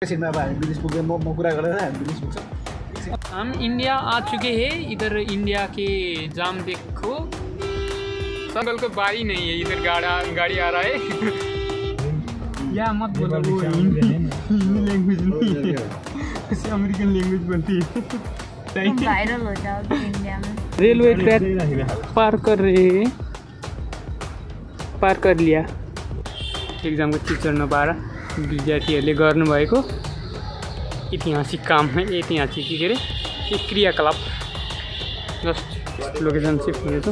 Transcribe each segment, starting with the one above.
हम इंडिया आ चुके हैं। इधर इंडिया के जाम देखो, संगल को बारी नहीं है, इधर गाड़ी आ रहा है। या मत बोलो, वो हिंदी लैंग्वेज नहीं है, अमेरिकन लैंग्वेज बनती है। वायरल हो जाओगे इंडिया में। रेलवे ट्रैक पार कर रहे हैं, पार कर लिया। एक्जामको टिचर नपाएर विद्यार्थीहरूले गर्नुभएको ऐतिहासिक काम है, ऐतिहासिक के अरे एक क्रियाकलाप। जस्ट लोकेशन शिफ्ट हुए तो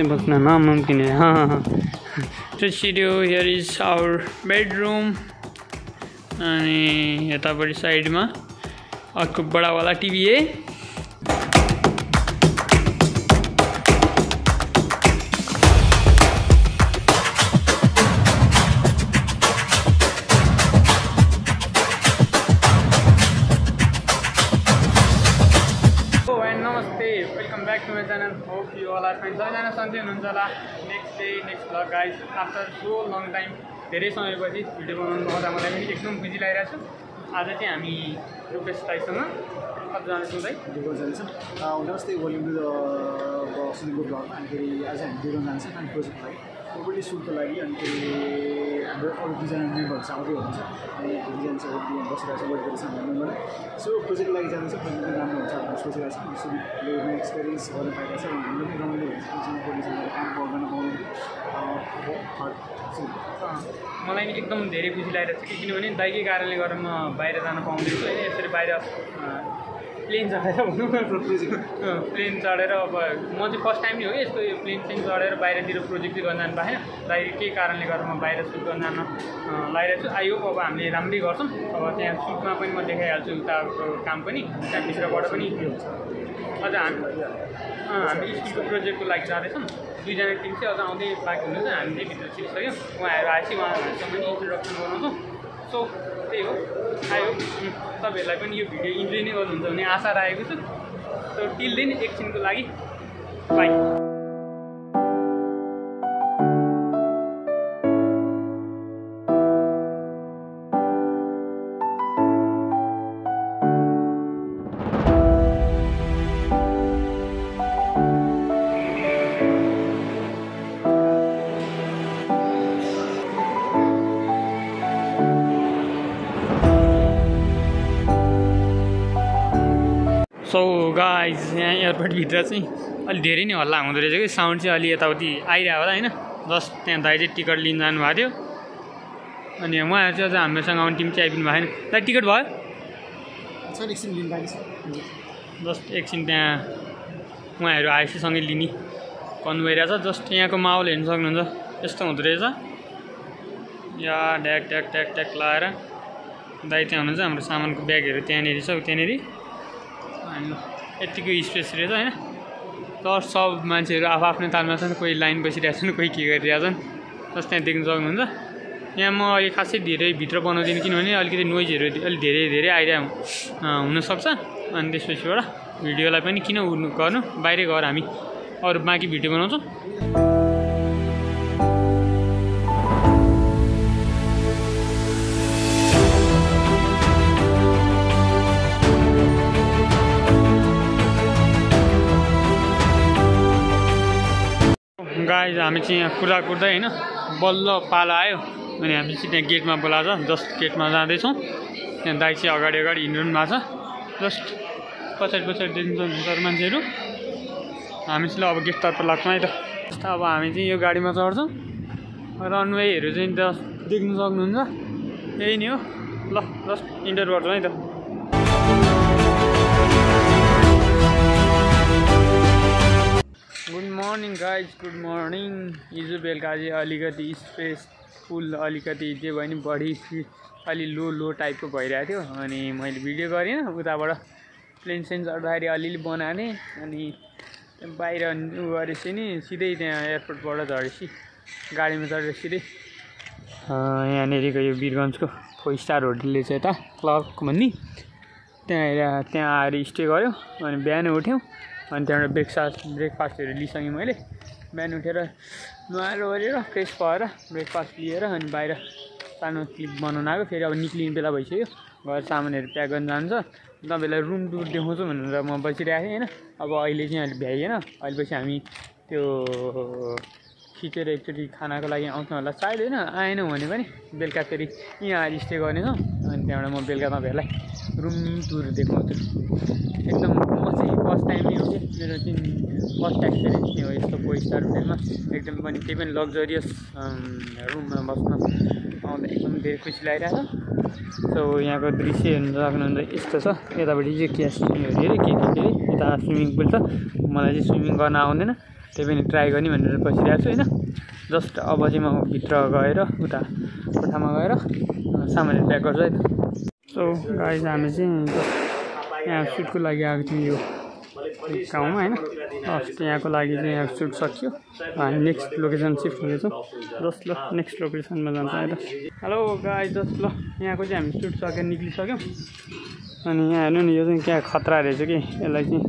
बस्न नामुमकिन है। हाँ हाँ हाँ studio here is our bedroom. अनि यतापट्टि साइडमा अर्को बडावाला टिभी है। Welcome back to my channel. Hope you all are fine. सबैजना सन्चै हुनुहुन्छ होला। Next day next vlog guys after so long time, धेरै समयपछि भिडियो बनाउनु पाउँदा मलाई पनि एकदम खुसी लागिरहेको छ। आज चाहिँ हामी रुपेश दाइसँग कता जाँदैछौँ दाइ? डिगो जान्छौँ। नमस्ते, वेलकम टु द सुनिको ब्लग। अनि फेरि आज हामी डिगो जान्छौँ अनि प्रोजेक्टको लागि प्रोपर्टी सुटको लागि। अनि फेरि हाम्रो अरू दुईजना मेम्बरहरू चाहिँ आउँदै हुनुहुन्छ। अनि दुईजना चाहिँ बसिरहेको छ, वेट गरेको छ हाम्रो मेम्बर। सो प्रोजेक्टको लागि जाँदैछ, पनि राम्रो हुन्छ भनेर सोचिरहेको छ। सुनिले एक्सपिरियन्स गर्न पाइरहेको छ, हामीलाई पनि रमाइलो हुन्छ। काम गर्न पाउनु मलाई नि एकदम धेरै खुसी लागिरहेको छ, किनभने दाइकै कारणले गर्दा म बाहिर जान पाउँदैछु होइन। यसरी बाहिर प्लेन चढेर भनौँ, प्लेन चढेर अब म चाहिँ फर्स्ट टाइम नै हो कि यस्तो प्लेन चढेर बाहिरतिर प्रोजेक्ट चाहिँ गर्न जानु पाएन। दाइ केही कारणले गर्दा म बाहिर सुट गर्न जान लागिरहेको छु। आई होप अब हामीले राम्रै गर्छौँ। अब त्यहाँ सुटमा पनि म देखाइहाल्छु उताको काम पनि, त्यहाँ भित्रबाट पनि अझ हामी स्कुलको प्रोजेक्टको लागि जाँदैछौँ। दुईजना टिम चाहिँ अझ आउँदै बाँकी हुनुहुन्छ। हामी चाहिँ भित्र छिरिसक्यौँ। उहाँहरू आएपछि उहाँहरूसँग पनि इन्ट्रोडक्सन गराउँछौँ। सो त्यही हो। आयो तपाईँहरूलाई पनि यो भिडियो इन्जोय नै गर्नुहुन्छ भन्ने आशा राखेको छु। सो टिल देन एकछिनको लागि बाई। सो गाइज यहाँ एयरपोर्टभित्र चाहिँ अलि धेरै नै हल्ला हुँदो रहेछ कि, साउन्ड चाहिँ अलि यताउति आइरहेको होला होइन। जस्ट त्यहाँ दाइ चाहिँ टिकट लिन जानुभएको थियो। अनि उहाँहरू चाहिँ अझ हामीसँग आउने टिम चाहिँ आइपुग्नु भएको छैन। दाइ टिकट भयो? एकछिन लिनु बाँकी छ। जस्ट एकछिन त्यहाँ उहाँहरू आएपछि सँगै लिने भन्नु भइरहेछ। जस्ट यहाँको माहौल हेर्नु सक्नुहुन्छ, यस्तो हुँदो रहेछ। या ढ्याक ढ्याक ढ्याक ढ्याक लगाएर दाइ त्यहाँ हुनुहुन्छ। हाम्रो सामानको ब्यागहरू त्यहाँनिर छ, त्यहाँनिर यत्तिकै स्पेस रहेछ होइन। तर सब मान्छेहरू आफ्नो तालमा छन्, कोही लाइन बसिरहेको छन्, कोही के गरिरहेको छन्। जस्तो त्यहाँ देख्न सक्नुहुन्छ। यहाँ म अहिले खासै धेरै भित्र बनाउँदिनँ, किनभने अलिकति नोइजहरू अलिक धेरै आइरहेको हुनसक्छ। अनि त्यसपछिबाट भिडियोलाई पनि किन गर्नु, बाहिरै गएर हामी अरू बाँकी भिडियो बनाउँछौँ। गाइज हामी चाहिँ यहाँ कुर्दा होइन बल्ल पालो आयो। अनि हामी चाहिँ त्यहाँ गेटमा बोलाएको छ, जस्ट गेटमा जाँदैछौँ। त्यहाँ दाइ चाहिँ अगाडि हिँड्नु भएको छ। जस्ट पछाडि देख्नुहुन्छ मान्छेहरू। हामी चाहिँ अब गेटतर्फ लाग्छौँ है त। जस्तो अब हामी चाहिँ यो गाडीमा चढ्छौँ। रनवेहरू चाहिँ त देख्नु सक्नुहुन्छ, यही नै हो। ल जस्ट इन्टर गर्छौँ है त। Good morning guys, good morning. हिजो बेलुका चाहिँ अलिकति स्पेस फुल अलिकति जे भयो नि बढी अलि लो टाइपको भइरहेको थियो। अनि मैले भिडियो गरेँ उताबाट प्लेन सेन चढ्दाखेरि अलिअलि बनाएको थिएँ। अनि बाहिर उ गरेपछि नि सिधै त्यहाँ एयरपोर्टबाट झरेपछि गाडीमा चढेर सिधै यहाँनिरको यो वीरगन्जको 4 स्टार होटलले चाहिँ यता क्लर्क भन्ने त्यहाँ आएर स्टे गऱ्यो। अनि बिहान उठ्यौँ। अनि त्यहाँबाट ब्रेकफास्टहरू लिइसकेँ मैले। बिहान उठेर नुहाएर ओरेर फ्रेस भएर ब्रेकफास्ट लिएर अनि बाहिर सानो क्लिप बनाउन आएको फेरि अब निक्लिने बेला भइसक्यो घर सामानहरू प्याक गर्न जान्छ तपाईँलाई रुम टुर देखाउँछु भनेर म बसिरहेको थिएँ होइन अब अहिले चाहिँ अहिले भ्याइएन अहिलेपछि हामी त्यो खिचेर एकचोटि खानाको लागि आउँछ होला सायद होइन आएन भने पनि बेलुका फेरि यहाँ स्टे गर्नेछौँ अनि त्यहाँबाट म बेलुका तपाईँहरूलाई रुम टुर देखाउँछु एकदम म चाहिँ फर्स्ट टाइमै हो कि मेरो चाहिँ फर्स्ट एक्सपिरियन्स नै हो यस्तो 4 स्टार होटेलमा एकदम पनि त्यही पनि लग्जरियस रुममा बस्न आउँदा एकदम धेरै खुसी लागिरहेको छ सो यहाँको दृश्य हेर्नु सक्नुहुन्छ यस्तो छ यतापट्टि चाहिँ के अरे के यता स्विमिङ पुल छ मलाई चाहिँ स्विमिङ गर्न आउँदैन त्यही पनि ट्राई गर्ने भनेर बसिरहेको छु होइन जस्ट अब चाहिँ म भित्र गएर उता कोठामा गएर सामानहरू प्याक गर्छु है त सो गाइज हामी चाहिँ यहाँ सुटको लागि आएको थियौँ यो गाउँमा होइन यहाँको लागि चाहिँ यहाँ सुट सक्यो हामी नेक्स्ट लोकेसन सिफ्ट हुँदैछौँ जस्ट ल नेक्स्ट लोकेसनमा जान्छ है त हेलो गाइज जस्ट ल यहाँको चाहिँ हामी सुट सकेर निक्लिसक्यौँ अनि यहाँ हेर्नु नि यो चाहिँ क्या खतरा रहेछ कि यसलाई चाहिँ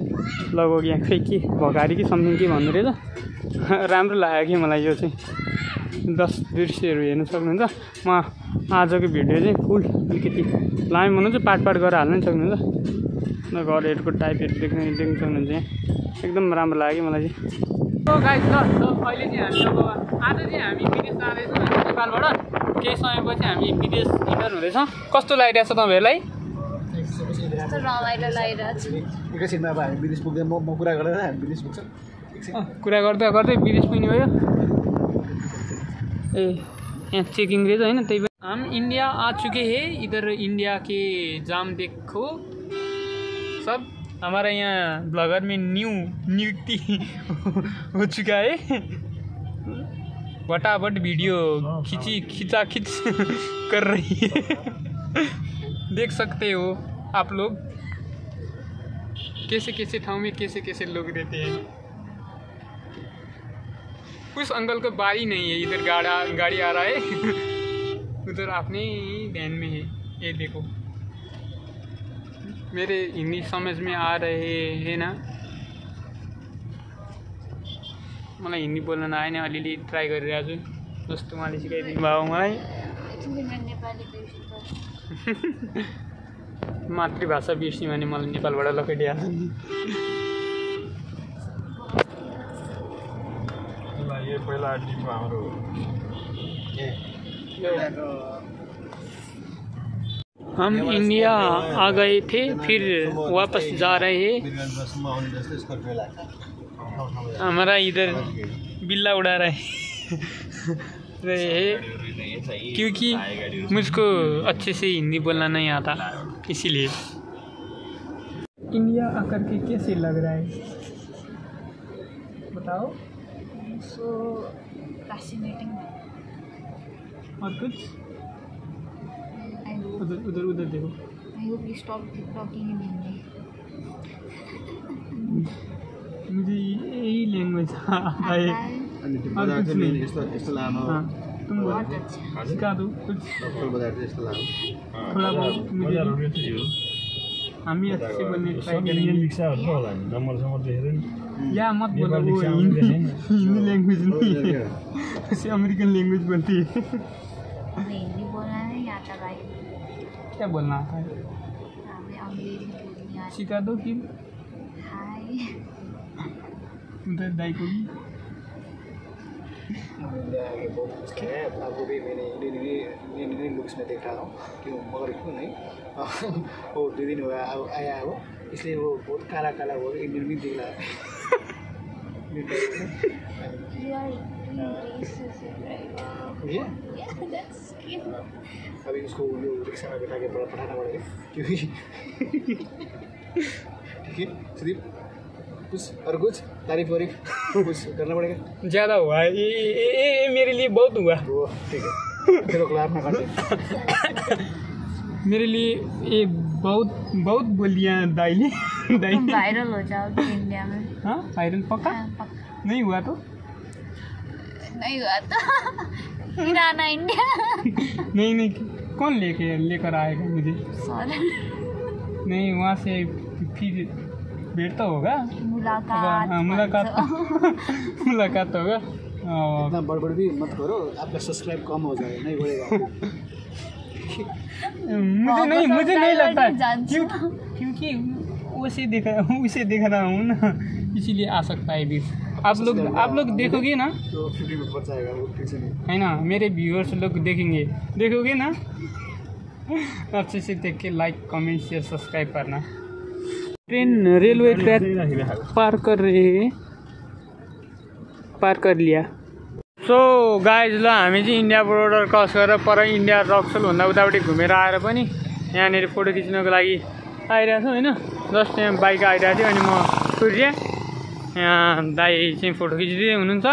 लगभग यहाँ खै के भगारी कि समथिङ के भन्दो रहेछ राम्रो लाग्यो कि मलाई यो चाहिँ दृश्यहरू हेर्नु सक्नुहुन्छ म आजको भिडियो चाहिँ फुल अलिकति लामो भन्नु चाहिँ पार्ट गरेर हाल्नु पनि सक्नुहुन्छ घरहरूको टाइपहरू देख्नु सक्नुहुन्छ यहाँ एकदम राम्रो लाग्यो मलाई चाहिँ गाइस ल अहिले चाहिँ हामी अब आज चाहिँ हामी विदेश जाँदैछौँ नेपालबाट केही समयपछि हामी विदेश रिटर्न हुँदैछौँ कस्तो लागिरहेछ तपाईँहरूलाई रमाइलो लागिरहेछ एकैछिनमा अब हामी विदेश पुग्दै म कुरा गर्दै हामी विदेश पुग्छौँ कुरा गर्दा गर्दै विदेश पनि गयो ए यहाँ चेकिङ रहेछ होइन त्यही पनि हम इंडिया आ चुके हैं इधर इंडिया के जाम देखो सब हमारा यहाँ ब्लॉगर में नियुक्ति हो चुका है फटाफट वीडियो खिंचा कर रही है देख सकते हो आप लोग कैसे कैसे ठाव में कैसे कैसे लोग रहते हैं उस अंकल को बारी नहीं है इधर गाड़ी आ रहा है उधर अपने ध्यान में है ये देखो मेरे हिंदी समझ में आ रहे हैं ना मलाई हिंदी बोल्न नआएन अलिअलि ट्राई गरिरहेको छु जस्तो उहाँले सिकाइदिनु भयो मलाई मातृभाषा बिर्स्यो भने मलाई नेपालबाट लखेटिहाल्छ नि ये पहिला टिममा हाम्रो हम इंडिया आ गए थे फिर वापस जा रहे हैं हमारा इधर बिल्ला उड़ा रहे हैं क्योंकि मुझको अच्छे से हिंदी बोलना नहीं आता इसीलिए इंडिया आकर के कैसे लग रहा है बताओ सो फैसिनेटिंग और कुछ उधर उधर देखो I hope you stop talking in Hindi मुझे यही लैंग्वेज आता है तुम सिखा दो कुछ थोड़ा बहुत मुझे हम ही अच्छे बोलने ट्राई करेंगे या मत बोलो वो हिंदी लैंग्वेज नहीं है उसे अमेरिकन लैंग्वेज बोलती है हिंदी बोलना नहीं आता भाई क्या बोलना आता है हमें अंग्रेजी बोलनी आती सिखा दो कि हाय उधर दाई को भी आपको भी मैंने इंडियन बुक्स में देखा हूँ कि मगर क्यों नहीं वो 2 दिन हुआ आया वो इसलिए वो बहुत काला काला वो इंडियन भी दिख रहा है अभी उसको यो रिक्शा में बैठा के पढ़ाना पड़ेगा क्योंकि ठीक है सुदीप कुछ और कुछ तारीफ कुछ करना पड़ेगा ज़्यादा हुआ ये मेरे लिए बहुत हुआ वो ठीक है फिर क्लास में काटे मेरे लिए ये बहुत बोलियाँ दाई तुम वायरल हो जाओगे इंडिया में हाँ वायरल पक्का नहीं हुआ तो नहीं हुआ तो फिर आना इंडिया नहीं कौन लेकर आएगा मुझे सॉरी नहीं वहाँ से फिर भेंट तो होगा मुलाकात होगा इतना बड़बड़ भी मत करो आपका सब्सक्राइब कम हो जाएगा नहीं बढ़ेगा मुझे नहीं लगता जान्छु क्योंकि उसे देखा रहा हूँ ना, इसीलिए आ सकता है भी। आप लोग देखोगे ना तो 50 मिनट बच्चा आएगा वो ठीक से नहीं है ना, मेरे व्यूअर्स लोग देखोगे ना, अच्छे से देख के लाइक कमेंट शेयर सब्सक्राइब करना। ट्रेन रेलवे ट्रैक पार कर लिया। सो गाइज ल हामी चाहिँ इन्डिया बोर्डर क्रस गरेर पर इन्डिया रक्सलभन्दा उतापट्टि घुमेर आएर पनि यहाँनिर फोटो खिच्नको लागि आइरहेको छु होइन। जस्ट यहाँ बाइक आइरहेको थियो अनि म कुरिएँ, यहाँ दाइ चाहिँ फोटो खिचिदिँदै हुनुहुन्छ।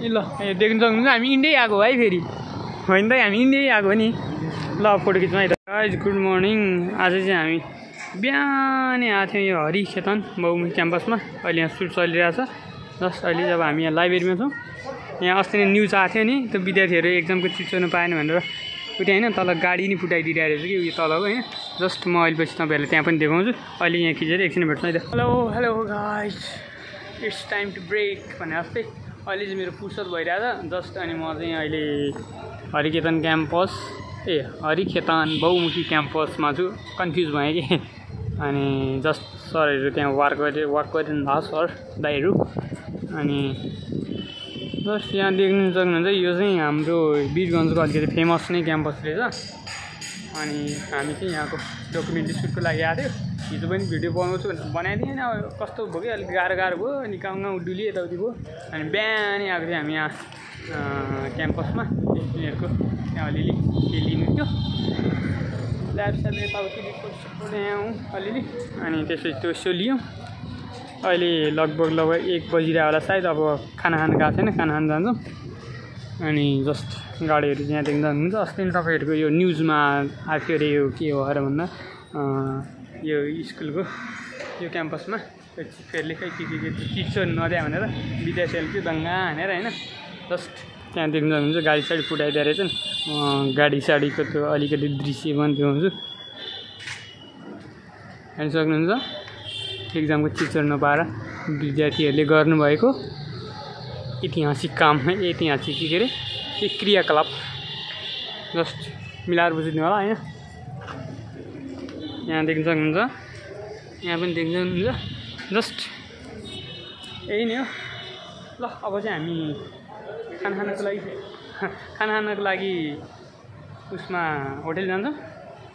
ए ल देख्नु सक्नुहुन्छ हामी इन्डिया आएको है फेरि, होइन दाइ हामी इन्डिया आएको नि। ल फोटो खिच्नु है गाइज। Good morning. आज चाहिँ हामी बिहानै आएको थियौँ यो हरिखेतन बहुमुखी क्याम्पसमा। अहिले यहाँ सुट चलिरहेछ। जस्ट अहिले जब हामी यहाँ लाइब्रेरीमा छौँ, यहाँ अस्ति नै न्युज आएको थियो नि, त्यो विद्यार्थीहरू एक्जामको चिज चल्नु पाएन भनेर उता होइन तल गाडी नै फुटाइदिइरहेको रहेछ कि उयो तलको होइन। जस्ट म अहिले पछि तपाईँहरूलाई त्यहाँ पनि देखाउँछु। अहिले यहाँ खिचेर एकछिन भेट्छु है त। Hello guys, it's time to break भने जस्तै अहिले चाहिँ मेरो फुर्सद भइरहेछ जस्ट। अनि म चाहिँ अहिले हरिखेतन बहुमुखी क्याम्पसमा छु। कन्फ्युज भएँ कि अनि जस्ट सरहरू त्यहाँ वर्क गरिरहनु भएको सर दाइहरू। अनि जस्ट यहाँ देख्नु सक्नुहुन्छ यो चाहिँ हाम्रो वीरगन्जको अलिकति फेमस नै क्याम्पस रहेछ। अनि हामी चाहिँ यहाँको डकुमेन्ट्री सुटको लागि आएको थियो। हिजो पनि भिडियो बनाउँछु भनेर बनाइदिएँ होइन, कस्तो भयो कि अलिक गाह्रो भयो अनि गाउँ डुली यताउति भयो। अनि बिहानै आएको थियो हामी यहाँ क्याम्पसमा स्टुडेन्टहरूको त्यहाँ अलिअलि के लिनु थियो, ल्याबस्याब यताउति रिपोर्ट यहाँ आउँ अलिअलि। अनि त्यसपछि त्यो सो लियौँ। अहिले लगभग 1 बजिरहेको होला सायद। अब खाना खानु गएको छैन, खाना खानु जान्छौँ। अनि जस्ट गाडीहरू चाहिँ यहाँ देख्दा हुनुहुन्छ। अस्ति नै तपाईँहरूको यो न्युजमा आएको अरे यो के हो अरे भन्दा यो स्कुलको यो क्याम्पसमा चिफहरूले खै के चिजो नदिया भनेर विद्यार्थीहरूले त्यो दङ्गा हानेर होइन। जस्ट त्यहाँ देख्नु सक्नुहुन्छ गाडी साडी फुटाइदिएर रहेछन्। गाडी साडीको त्यो अलिकति दृश्य पनि देखाउँछु। हेर्नु सक्नुहुन्छ एक्जामको चिजहरू नपाएर विद्यार्थीहरूले गर्नुभएको ऐतिहासिक काम, ऐतिहासिक के अरे एक क्रियाकलाप। जस्ट मिलाएर बुझिदिनु होला होइन। यहाँ देख्नु सक्नुहुन्छ, यहाँ पनि देख्नु सक्नुहुन्छ। जस्ट यही नै हो। ल अब चाहिँ हामी खाना खानको लागि उसमा होटेल जान्छौँ।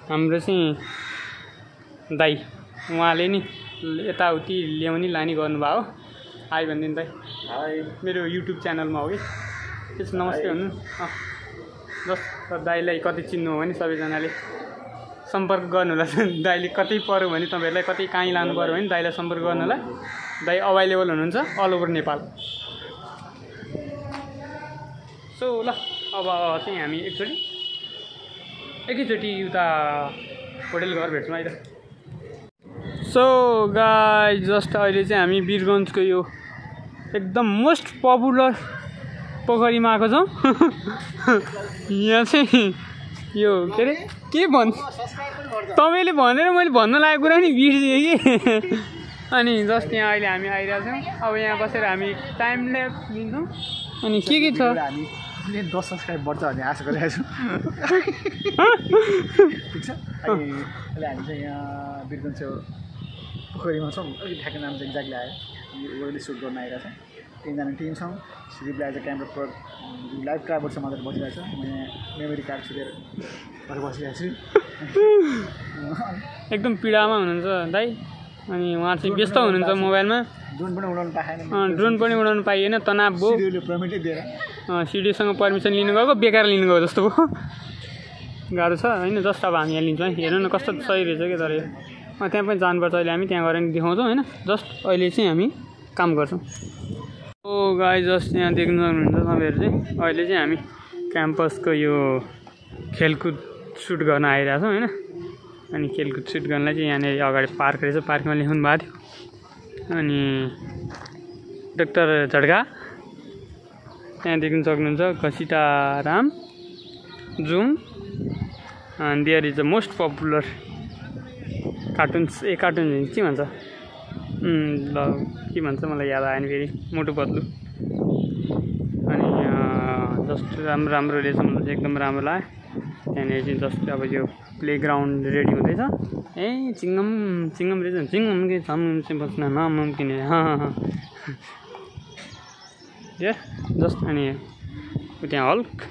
हाम्रो चाहिँ दाइ उहाँले नि यताउति ल्याउने लाने गर्नुभयो। हाई भनिदिनु दाइ। हाई, मेरो युट्युब च्यानलमा हो कि त्यसो नमस्ते भन्नु। जस्ट दाइलाई कतै चिन्नु हो भने सबैजनाले सम्पर्क गर्नु होला। दाइले कतै पऱ्यो भने तपाईँहरूलाई कतै काहीँ लानु पऱ्यो भने दाइलाई सम्पर्क गर्नु होला। दाइ अभाइलेबल हुनुहुन्छ अल ओभर नेपाल। सो ल अब चाहिँ हामी एकैचोटि उता होटेल घर भेट्छौँ है त। सो गाइस जस्ट अहिले चाहिँ हामी वीरगन्जको यो एकदम मोस्ट पपुलर पोखरीमा आएको छौँ। यहाँ चाहिँ यो के अरे तपाईँले भनेर मैले भन्न लागेको कुरा नि बिर्सेँ कि। अनि जस्ट यहाँ अहिले हामी आइरहेको छौँ। अब यहाँ बसेर हामी टाइम ल्याप्स लिन्छौँ। अनि के छ 10 सब्सक्राइब बढ्छ भन्ने आशा गरिरहेको छु। ठिक छ। अहिले हामी चाहिँ यहाँ वीरगन्ज पोखरीमा छौँ। अलिक ठ्याक्कै नाम चाहिँ एक्ज्याक्टली आयो। ओरली सुट गर्न आइरहेको छ। 3जना टिम छौँ। श्रीले आज क्यामेरा पर लाइभ ट्राइबलमा मात्र बसिरहेको छ। म यहाँ मेमोरी कार्ड छुटेर बसिरहेको छु। एकदम पीडामा हुनुहुन्छ दाइ। अनि उहाँ चाहिँ व्यस्त हुनुहुन्छ मोबाइलमा। ड्रोन पनि उडाउनु पाएन। ड्रोन पनि उडाउनु पाइएन, तनाव भयो। पर्मिटै दिएर सिडिओसँग पर्मिसन लिनु गएको, बेकार लिनु गएको जस्तो भयो। गाह्रो छ होइन। जस्ट अब हामी यहाँ लिन्छौँ है। हेर्नु न कस्तो सही रहेछ क्या। तर त्यहाँ पनि जानुपर्छ। अहिले हामी त्यहाँ गएर नि देखाउँछौँ होइन। जस्ट अहिले चाहिँ हामी काम गर्छौँ। ओ गाइस जस्ट यहाँ देख्नु सक्नुहुन्छ तपाईँहरू चाहिँ अहिले चाहिँ हामी क्याम्पसको यो खेलकुद सुट गर्न आइरहेछौँ होइन। अनि खेलकुद सुट गर्नलाई चाहिँ यहाँनिर अगाडि पार्क रहेछ, पार्कमा लेख्नु भएको थियो। अनि डाक्टर झड्का त्यहाँ देख्नु सक्नुहुन्छ, Ghasitaram zoom and there is the most popular cartoons cartoon के भन्छ ल के भन्छ मलाई याद आएन फेरि मोटु पतलु अनि जस्ट राम्रो रहेछ मलाई एकदम राम्रो लाग्यो त्यहाँनिर चाहिँ जस्ट अब यो प्लेग्राउन्ड रेडी हुँदैछ ए चिङ्गम रहेछ चिङ्गम के चाहिँ बस्न नमुम्किन ए जस्ट अनि त्यहाँ हल्क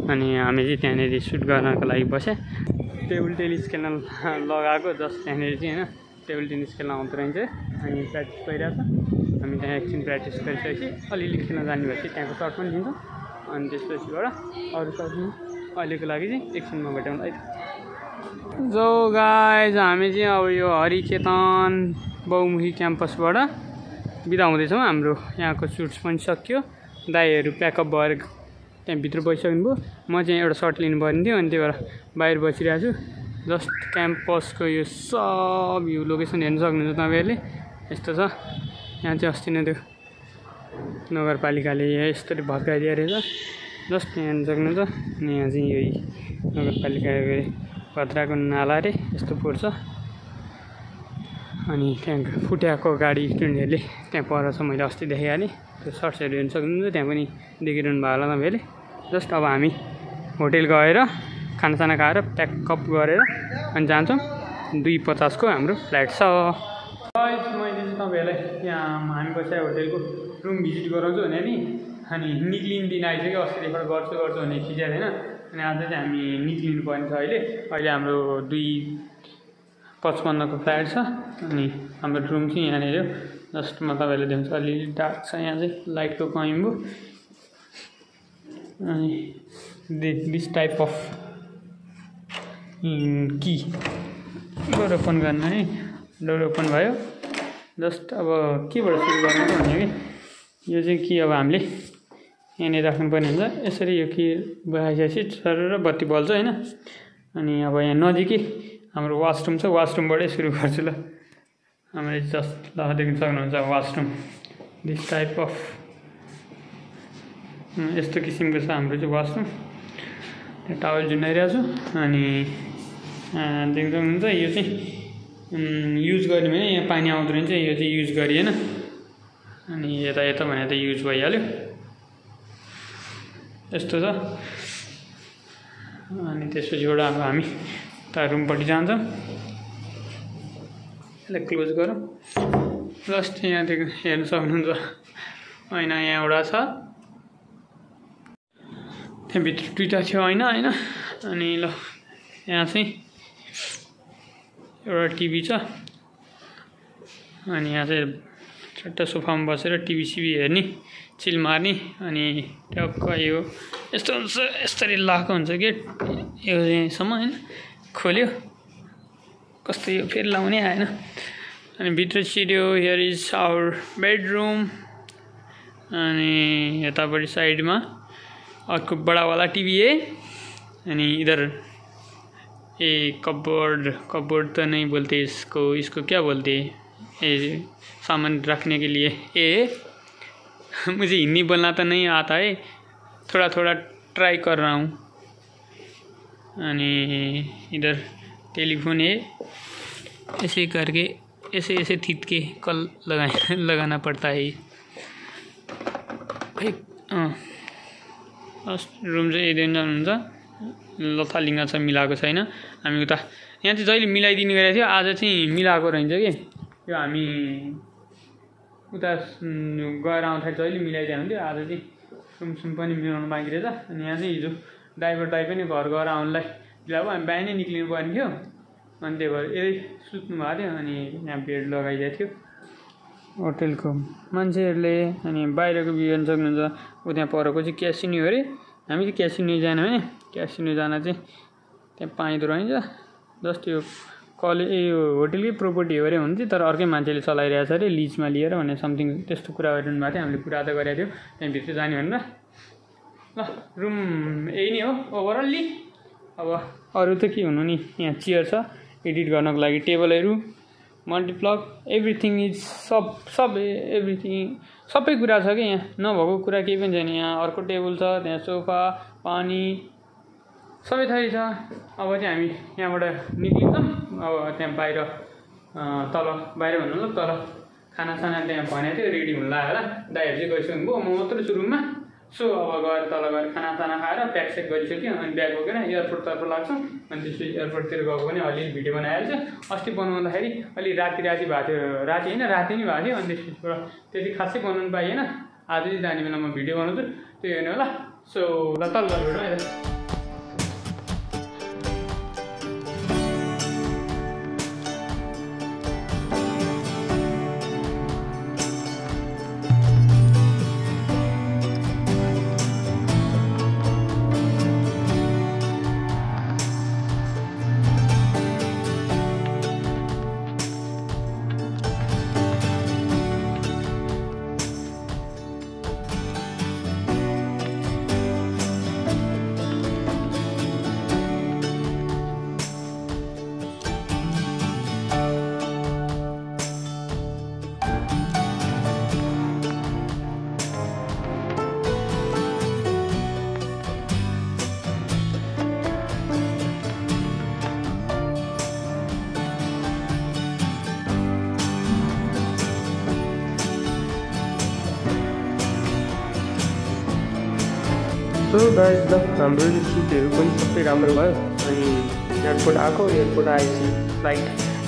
अनि हामी चाहिँ त्यहाँनिर सुट गर्नको लागि बसेँ टेबल टेनिस खेल्न लगाएको जस्ट त्यहाँनिर चाहिँ होइन टेबल टेनिस खेल्न आउँदो रहेछ अनि प्र्याक्टिस भइरहेको छ हामी त्यहाँ एकछिन प्र्याक्टिस गरिसकेपछि अलिअलि खेल्न जाने भएपछि त्यहाँको सर्ट पनि दिन्छ अनि त्यसपछिबाट अरू सर्ट अहिलेको लागि चाहिँ एकछिनमा भेटौँ है जो गाइज हामी चाहिँ अब यो हरिखेतन बहुमुखी क्याम्पसबाट बिदा हुँदैछौँ हाम्रो यहाँको सुट्स पनि सकियो दाईहरू प्याकअप भएर त्यहाँभित्र बसिसक्नु भयो म चाहिँ एउटा सर्ट लिनु पर्ने थियो अनि त्यही भएर बाहिर बसिरहेको छु जस्ट क्याम्पसको यो सब यो लोकेसन हेर्न सक्नुहुन्छ तपाईँहरूले यस्तो छ यहाँ चाहिँ अस्ति नै त्यो नगरपालिकाले यस्तरी भत्काइदिएको रहेछ जस्ट यहाँ हेर्न सक्नुहुन्छ अनि यहाँ चाहिँ यही नगरपालिकाको भद्राको नाला रे यस्तो पर्छ अनि त्यहाँ फुट्याएको गाडी स्टुडेन्टहरूले त्यहाँ पर छ मैले अस्ति देखाइहालेँ त्यो सर्ट्सहरू हेर्न सक्नुहुन्छ त्यहाँ पनि देखिरहनु भयो होला तपाईँहरूले जस्ट अब हामी होटेल गएर खानासाना खाएर प्याकअप गरेर अनि जान्छौँ 2:50 को हाम्रो फ्लाइट छ मैले चाहिँ तपाईँहरूलाई यहाँ हामी बसेर होटेलको रुम भिजिट गराउँछु भने नि अनि निक्लिने दिन आइसक्यो अस्तिदेखिबाट गर्छु भने खिचेको थिएन अनि आज चाहिँ हामी निक्लिनु पर्ने छ अहिले हाम्रो 2:55 को फ्लाइट छ अनि हाम्रो रुम चाहिँ यहाँनिर जस्ट म तपाईँहरूले देख्छु अलिअलि डार्क छ यहाँ चाहिँ लाइटको कमी भयो अनि this type of key door open गर्न है डोर ओपन भयो जस्ट अब केबाट सुरु गर्नु भन्यो कि यो चाहिँ कि अब हामीले यहाँनिर राख्नुपर्ने हुन्छ यसरी यो कि बहाइसकेपछि सर बत्ती बल्छ होइन अनि अब यहाँ नजिकै हाम्रो वासरुम छ वासरुमबाटै सुरु गर्छु ल हामीले जस्ट ल देख्न सक्नुहुन्छ वासरुम दिस टाइप अफ यस्तो किसिमको छ हाम्रो चाहिँ वासरुम त्यहाँ टावल झुन्डाइरहेको छु अनि देख्न सक्नुहुन्छ यो चाहिँ युज गर्ने भने यहाँ पानी आउँदो रहेछ यो चाहिँ युज गरिएन अनि यता भने त युज भइहाल्यो यस्तो छ अनि त्यसपछिबाट अब हामी त रुमपट्टि जान्छौँ यसलाई क्लोज गरौँ जस्ट यहाँदेखि हेर्न सक्नुहुन्छ ऐना यहाँ एउटा छ त्यहाँभित्र दुईवटा थियो ऐना होइन अनि ल यहाँ चाहिँ एउटा टिभी छ अनि यहाँ चाहिँ छट्टा सोफामा बसेर टिभी सिभी हेर्ने चिल मार्ने अनि टक्क यो यस्तो हुन्छ यसरी लाएको हुन्छ गेट यो यहाँसम्म होइन खोल्यो कस्तो यो फेरि लाउने आएन अनि भित्र छिर्यो हियर इज आवर बेडरुम अनि यतापट्टि साइडमा अर्को बड़ा वाला टीवी है अनि इधर ये कपबोर्ड तो नहीं बोलते इसको क्या बोलते हैं ये सामान रखने के लिए ये मुझे हिंदी बोलना तो नहीं आता है थोड़ा थोड़ा ट्राई कर रहा हूँ अनि इधर टेलीफोन है ऐसे करके ऐसे थीत के कल लगाना पड़ता है रुम चाहिँ यदि जानुहुन्छ लथालिङ्ग छ मिलाएको छैन हामी उता यहाँ चाहिँ जहिले मिलाइदिने गरेको थियो आज चाहिँ मिलाएको रहेछ कि यो हामी उता गएर आउँदाखेरि जहिले मिलाइदिएको हुन्थ्यो आज चाहिँ सुम पनि मिलाउनु बाँकी रहेछ अनि यहाँ चाहिँ हिजो ड्राइभर दाइ पनि घर गएर आउनुलाई ढिलो हामी बिहानै निक्लिनु पर्ने थियो अनि त्यही भएर यही सुत्नु भएको थियो अनि यहाँ बेड लगाइदिएको थियो होटेलको मान्छेहरूले अनि बाहिरको भ्यू हेर्न सक्नुहुन्छ ऊ त्यहाँ परको चाहिँ क्यासिनो अरे हामी चाहिँ क्यासिनो जान भने क्यासिनो जान चाहिँ त्यहाँ पाइँदो रहेछ जस्ट यो यो होटेलकै प्रोपर्टी हो अरे हुन्छ तर अर्कै मान्छेले चलाइरहेछ अरे लिजमा लिएर भने समथिङ त्यस्तो कुरा गरिरहनु भएको थियो हामीले कुरा त गरेको थियो त्यहाँभित्र जाने भनेर ल रुम यही नै हो ओभरअल्ली अब अरू त के हुनु नि यहाँ चेयर छ एडिट गर्नको लागि टेबलहरू मल्टिप्लग एभ्रिथिङ इज एभ्रिथिङ सबै कुरा छ कि यहाँ नभएको कुरा केही पनि छैन यहाँ अर्को टेबल छ त्यहाँ सोफा पानी सबै थरी छ अब चाहिँ हामी यहाँबाट निक्लिन्छौँ अब त्यहाँ बाहिर तल बाहिर भन्नु ल तल खानासाना त्यहाँ भनेको थियो रेडी हुनु लाग्यो होला दाइहरू चाहिँ गइसक्नु भयो म मात्रै छु रुममा सो अब गएर तल गएर खानासाना खाएर प्याकसेक गरिसक्यो अनि ब्याग बोकेर एयरपोर्टतर्फ लाग्छौँ अनि त्यसपछि एयरपोर्टतिर गएको पनि अलिअलि भिडियो बनाइहाल्छ। अस्ति बनाउँदाखेरि अलि राति भएको थियो, राति होइन राति नै भएको थियो अनि त्यसपछि त्यति खासै बनाउनु पाइएन। आज चाहिँ जाने बेला म भिडियो बनाउँछु, त्यो हेर्नु होला। सो ल तल भेटौँ। सो गाइस ल हाम्रो सुटहरू पनि सबै राम्रो भयो अनि एयरपोर्ट आएको, एयरपोर्ट आएपछि फ्लाइट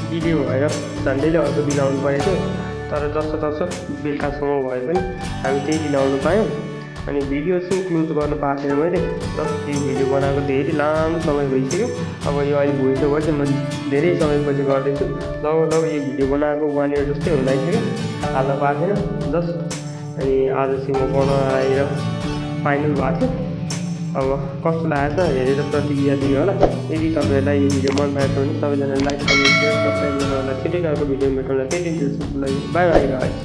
भिडियो भएर झन्डैले अर्को दिन आउनु परेको थियो। तर जस्तो बेलुकासम्म भए पनि हामी त्यही दिन आउनु पायौँ। अनि भिडियो चाहिँ क्लोज गर्नु पाएको थिएन मैले, जस्ट यो भिडियो बनाएको धेरै लामो समय भइसक्यो। अब यो अहिले भोइस ओभर चाहिँ म धेरै समयपछि गर्दैछु। लगभग यो भिडियो बनाएको 1 इयर जस्तै हुन लागिसक्यो, हाल्न पाएको थिएन जस्ट। अनि आज चाहिँ म बनाएर आएर फाइनल भएको थियो। अब कस्तो लागेको छ हेरेर प्रतिक्रिया दिनु होला। यदि तपाईँहरूलाई यो भिडियो मन परेको छ भने सबैजनाले लाइक, कमेन्ट, सेयर, सब्सक्राइब गर्नु होला। छिटै अर्को भिडियो भेटौँला। त्यही दिन लागि बाई बाई गाइस।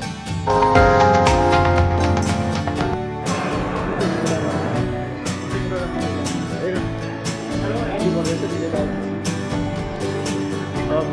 Oh,